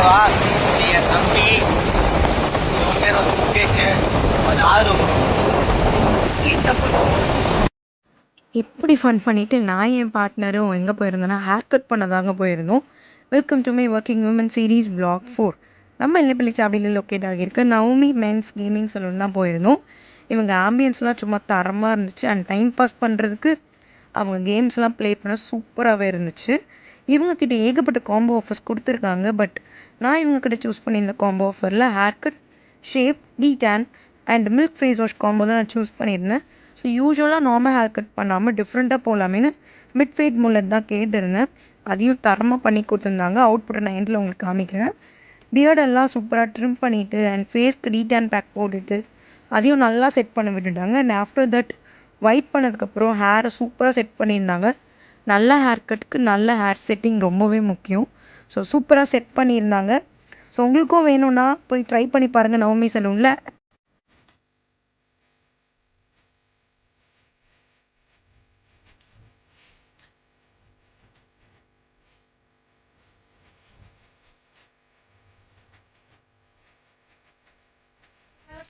ஓகேவா? நீ என் தம்பி, இவன் பேர் வந்து முகேஷ், அது ஆறு. Please support. எப்படி ஃபன் பண்ணிவிட்டு நான் என் பார்ட்னரும் எங்கே போயிருந்தோன்னா ஹேர் கட் பண்ண தாங்க போயிருந்தோம். Welcome to my working woman series vlog 4. நம்ம எல்லைப்பள்ளிச்சாவடியில் லொக்கேட் ஆகியிருக்க நவமி மென்ஸ் கேமிங் சலூன் தான் போயிருந்தோம். இவங்க ஆம்பியன்ஸ்லாம் சும்மா தரமாக இருந்துச்சு. அண்ட் டைம் பாஸ் பண்ணுறதுக்கு அவங்க கேம்ஸ்லாம் ப்ளே பண்ண சூப்பராகவே இருந்துச்சு. இவங்கக்கிட்ட ஏகப்பட்ட காம்போ ஆஃபர்ஸ் கொடுத்துருக்காங்க. பட் நான் இவங்கக்கிட்ட சூஸ் பண்ணியிருந்த காம்போ ஆஃபரில் hair cut, shape, detan and milk face wash combo தான் நான் சூஸ் பண்ணியிருந்தேன். ஸோ யூஸ்வலாக நார்மல் ஹேர் கட் பண்ணாமல் டிஃப்ரெண்ட்டாக போகலாமேன்னு மிட் ஃபேட் முல்லட் தான் கேட்டிருந்தேன். அதையும் தரமாக பண்ணி கொடுத்துருந்தாங்க. அவுட்புட்டை நான் எண்டில் உங்களுக்கு காமிக்கிறேன். பியர்டெல்லாம் சூப்பராக ட்ரிம் பண்ணிவிட்டு அண்ட் ஃபேஸ்க்கு டீடான் பேக் போட்டுட்டு அதையும் நல்லா செட் பண்ண விட்டுட்டாங்க. அண்ட் ஆஃப்டர் தட் ஒயிட் பண்ணதுக்கப்புறம் ஹேரை சூப்பராக செட் பண்ணியிருந்தாங்க. நல்ல ஹேர் கட்டுக்கு நல்ல ஹேர் செட்டிங் ரொம்பவே முக்கியம். ஸோ சூப்பராக செட் பண்ணியிருந்தாங்க. ஸோ உங்களுக்கும் வேணும்னா போய் ட்ரை பண்ணி பாருங்கள் நவமி சலூனில்.